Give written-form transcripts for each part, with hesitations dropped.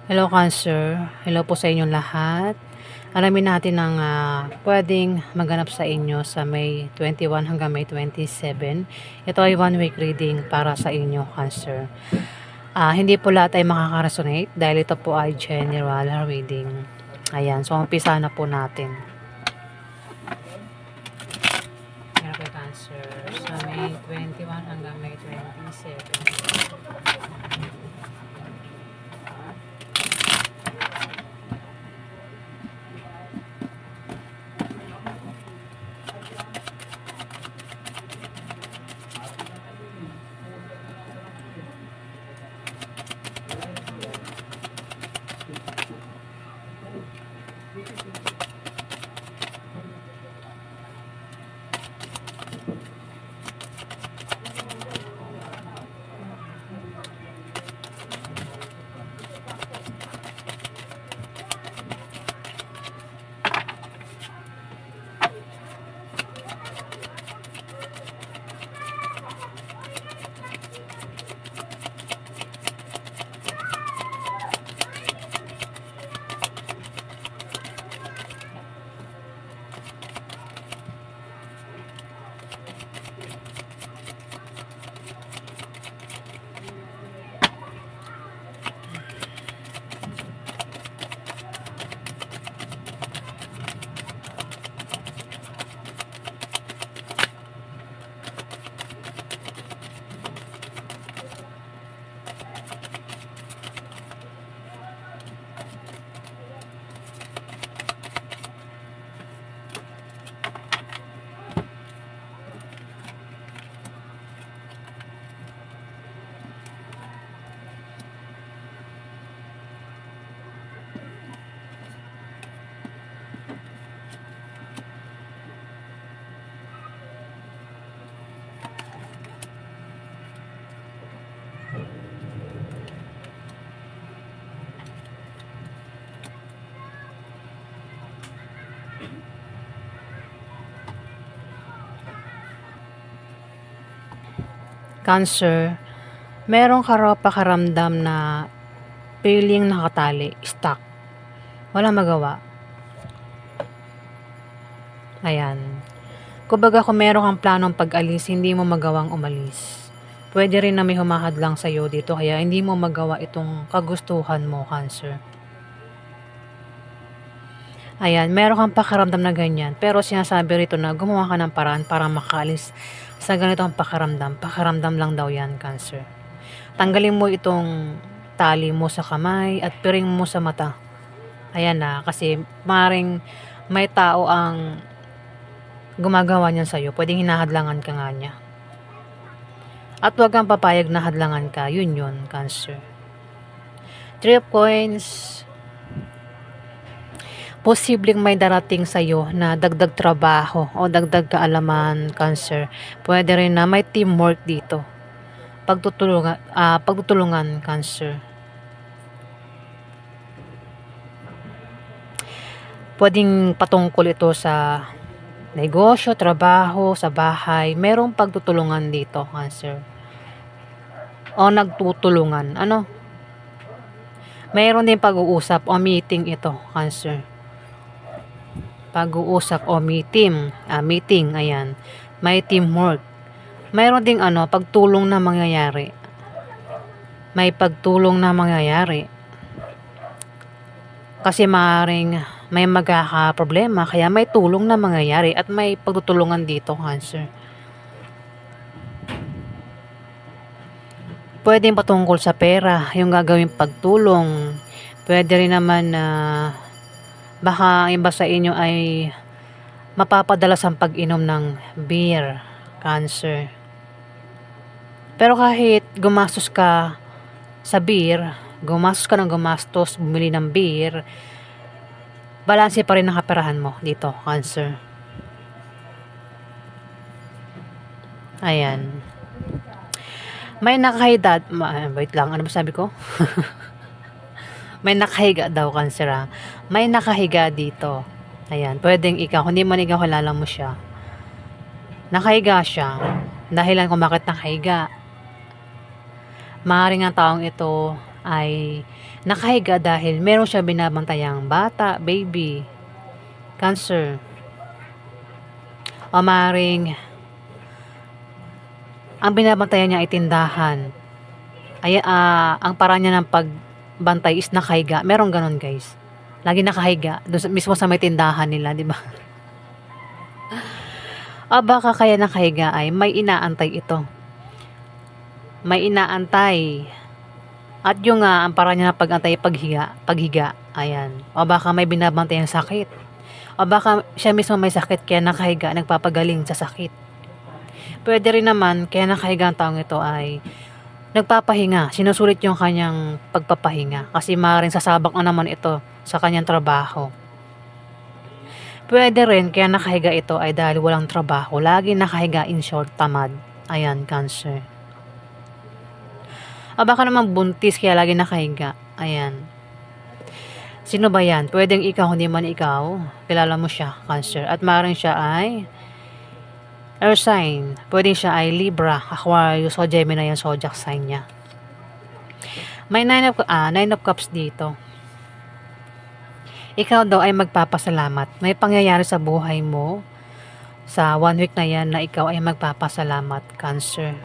Hello Cancer, hello po sa inyong lahat. Alamin natin ang pwedeng maganap sa inyo sa May 21 hanggang May 27. Ito ay one week reading para sa inyo Cancer. Hindi po lahat ay makaka-resonate dahil ito po ay general reading. Ayan, so umpisa na po natin. Ayan po Cancer, sa May 21 hanggang May 27. Cancer, meron ka raw pakaramdam na feeling nakatali, stuck, walang magawa. Ayan. Kumbaga kung meron kang planong pag-alis, hindi mo magawang umalis. Pwede rin na may humahadlang sa'yo dito, kaya hindi mo magawa itong kagustuhan mo, Cancer. Ayan, meron kang pakaramdam na ganyan, pero sinasabi rito na gumawa ka ng paraan para makaalis sa ganitong pakaramdam. Pakaramdam lang daw yan, Cancer. Tanggalin mo itong tali mo sa kamay at piring mo sa mata. Ayan na, kasi maring may tao ang gumagawa niyan sa'yo. Pwedeng hinahadlangan ka nga niya. At huwag kang papayag na hadlangan ka. Yun, Cancer. 3 of Coins. Posibleng may darating sa'yo na dagdag trabaho o dagdag kaalaman, Cancer. Pwede rin na may teamwork dito. Pagtutulungan, Cancer. Pwedeng patungkol ito sa negosyo, trabaho, sa bahay. Merong pagtutulungan dito, Cancer. O nagtutulungan. Mayroon din pag-uusap o meeting ito, Cancer. Pag-uusap o meeting, ayan. May teamwork. Mayroon ding pagtulong na mangyayari. May pagtulong na mangyayari. Kasi maaaring may magkakaproblema, kaya may tulong na mangyayari at may pagtutulungan dito, Cancer. Pwedeng patungkol sa pera, yung gagawing pagtulong. Pwede rin naman na baka iba sa inyo ay mapapadalas ang pag-inom ng beer, Cancer. Pero kahit gumastos ka sa beer, bumili ng beer, balanse pa rin ang kaperahan mo dito, Cancer. Ayan. May nakahiga, wait lang, ano ba sabi ko? May nakahiga daw, Cancer. May nakahiga dito. Ayan, pwedeng ikaw, hindi man ikaw kilala mo siya. Nakahiga siya. Dahilan kung bakit nakahiga. Maaaring ang taong ito ay nakahiga dahil meron siya binabantayang bata, baby, Cancer. O maaaring ang binabantayan niya ay tindahan. Ang paraan niya ng pagbantay is nakahiga. Meron ganon, guys. Lagi nakahiga. Doon mismo sa may tindahan nila, di ba? O baka kaya nakahiga ay may inaantay ito. May inaantay. At yung ang paraan niya ng pag-antay, paghiga. Ayan. O baka may binabantayan sakit. O baka siya mismo may sakit kaya nakahiga, nagpapagaling sa sakit. Pwede rin naman kaya nakahiga ang taong ito ay nagpapahinga. Sinusulit yung kanyang pagpapahinga kasi maaaring sasabak na naman ito sa kanyang trabaho. Pwede rin kaya nakahiga ito ay dahil walang trabaho. Lagi nakahiga, in short, tamad. Ayan, Cancer. O baka naman buntis kaya lagi nakahiga. Ayan. Sino ba yan? Pwedeng ikaw, hindi man ikaw. Kilala mo siya, Cancer. At maaaring siya ay Earth sign. Pwedeng siya ay Libra, Aquarius, o Gemini yan, zodiac sign niya. May 9 of Cups dito. Ikaw daw ay magpapasalamat. May pangyayari sa buhay mo sa 1 week na yan na ikaw ay magpapasalamat, Cancer.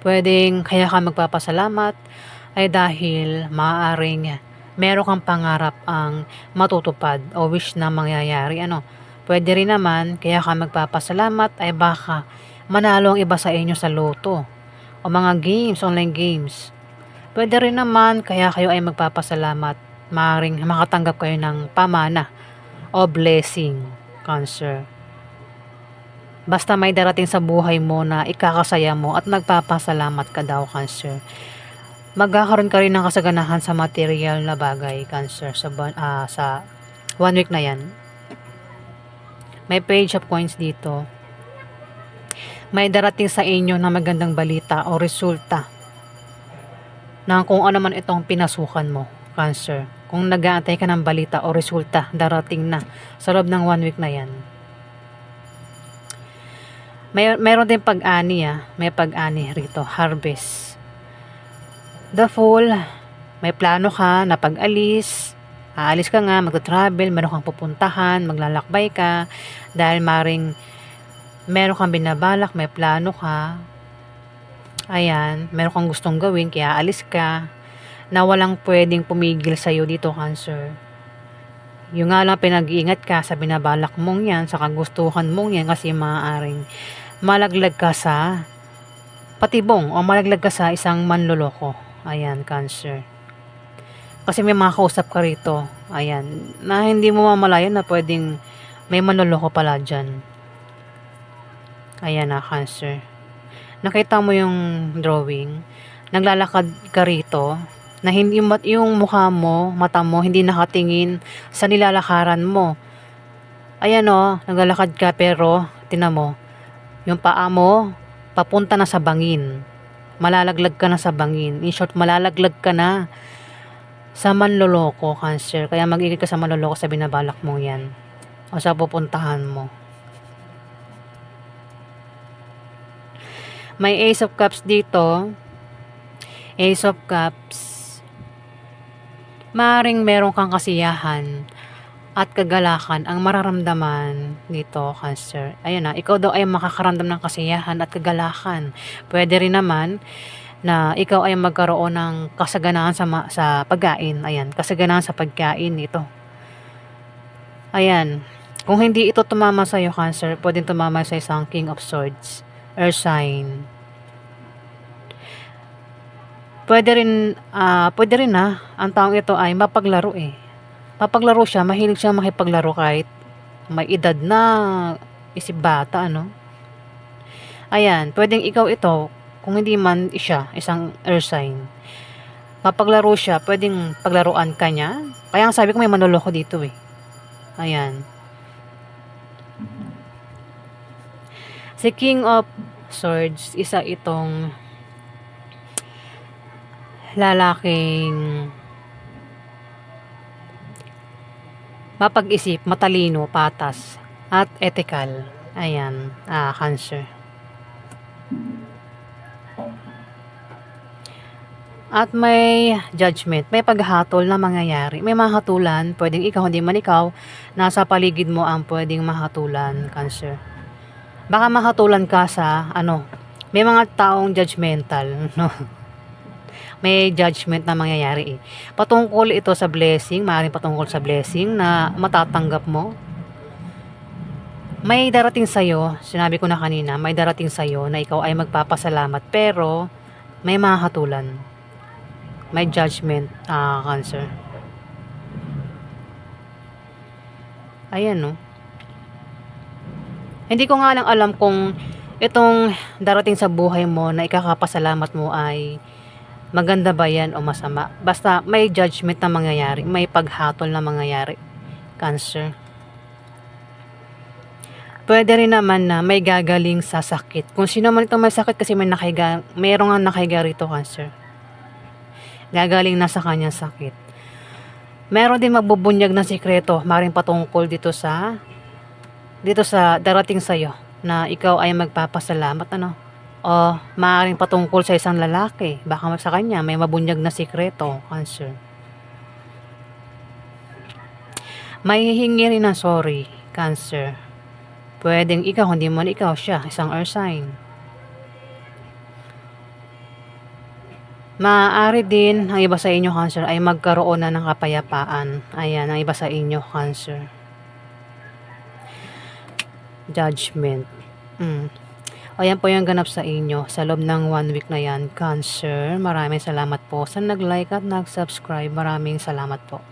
Pwedeng kaya ka magpapasalamat ay dahil maaaring meron kang pangarap ang matutupad o wish na mangyayari. Pwede rin naman kaya ka magpapasalamat ay baka manalo ang iba sa inyo sa loto o mga games, online games. Pwede rin naman kaya kayo ay magpapasalamat, maaaring makatanggap kayo ng pamana o blessing, Cancer. Basta may darating sa buhay mo na ikakasaya mo at magpapasalamat ka daw, Cancer. Magkakaroon ka rin ng kasaganahan sa material na bagay, Cancer, sa 1 week na yan. May Page of Coins dito. May darating sa inyo na magandang balita o resulta ng kung ano man itong pinasukan mo, Cancer. Kung nag-aantay ka ng balita o resulta, darating na sa loob ng 1 week na yan. Meron din pag-ani, may pag-ani rito, harvest. The Fool, may plano ka na pag-alis, aalis ka nga, mag-travel, meron kang pupuntahan, maglalakbay ka, dahil maring meron kang binabalak, may plano ka, ayan, meron kang gustong gawin, kaya aalis ka, na walang pwedeng pumigil sa'yo dito, Cancer. Yung nga lang pinag-iingat ka sa binabalak mong yan, sa kagustuhan mong yan, kasi maaaring malaglag ka sa patibong o malaglag ka sa isang manloloko. Ayan, Cancer. Kasi may mga kausap ka rito. Ayan. Na hindi mo mamalayan na pwedeng may manloloko pala dyan. Ayan na, Cancer. Nakita mo yung drawing. Naglalakad ka rito na hindi yung mukha mo, mata mo, hindi nakatingin sa nilalakaran mo. Ayan naglalakad ka pero, tinan mo, yung paa mo, papunta na sa bangin. Malalaglag ka na sa bangin. In short, malalaglag ka na sa manloloko, Cancer. Kaya mag-ingat ka sa manloloko sa binabalak mo yan. O sa pupuntahan mo. May Ace of Cups dito. Ace of Cups. Maring meron kang kasiyahan at kagalakan ang mararamdaman dito, Cancer. Ayun ikaw daw ay makakaramdam ng kasiyahan at kagalakan. Pwede rin naman na ikaw ay magkaroon ng kasaganahan sa pagkain. Ayan, kasaganahan sa pagkain ito. Ayan, kung hindi ito tumama sa iyo, Cancer, pwedeng tumama sa isang King of Swords, Earth sign. Pwede rin ang taong ito ay mapaglaro Papaglaro siya, mahilig siya makipaglaro kahit may edad na isip bata, Ayan, pwedeng ikaw ito, kung hindi man siya, isang earth sign. Papaglaro siya, pwedeng paglaruan ka niya. Kaya ang sabi ko may manloloko dito Ayan. Si King of Swords, isa itong lalaking mapag-isip, matalino, patas, at ethical. Ayan, Cancer. At may judgment, may paghatol na mangyayari. May mahatulan, pwedeng ikaw, hindi man ikaw, nasa paligid mo ang pwedeng mahatulan, Cancer. Baka mahatulan ka sa, may mga taong judgmental, no? May judgment na mangyayari eh. Patungkol ito sa blessing, maaaring patungkol sa blessing na matatanggap mo. May darating sa'yo, sinabi ko na kanina, may darating sa'yo na ikaw ay magpapasalamat, pero may mahatulan. May judgment, Cancer. Ayan, no? Hindi ko nga lang alam kung itong darating sa buhay mo na ikakapasalamat mo ay maganda ba yan o masama. Basta may judgment na mangyayari, may paghatol na mangyayari, Cancer. Pwede rin naman na may gagaling sa sakit. Kung sino man itong may sakit kasi mayroong nga nakahiga rito, Cancer. Gagaling na sa kanyang sakit. Meron din magbubunyag ng sikreto, maring patungkol dito sa darating sa'yo na ikaw ay magpapasalamat, o maaaring patungkol sa isang lalaki, baka sa kanya may mabunyag na sikreto, Cancer. May hihingi rin ng sorry, Cancer. Pwedeng ikaw, hindi man ikaw, siya, isang earth sign. Maaari din ang iba sa inyo, Cancer, ay magkaroon na ng kapayapaan. Ayan, ang iba sa inyo, Cancer. Judgment. O yan po yung ganap sa inyo sa loob ng 1 week na yan, Cancer. Maraming salamat po sa nag-like at nag-subscribe. Maraming salamat po.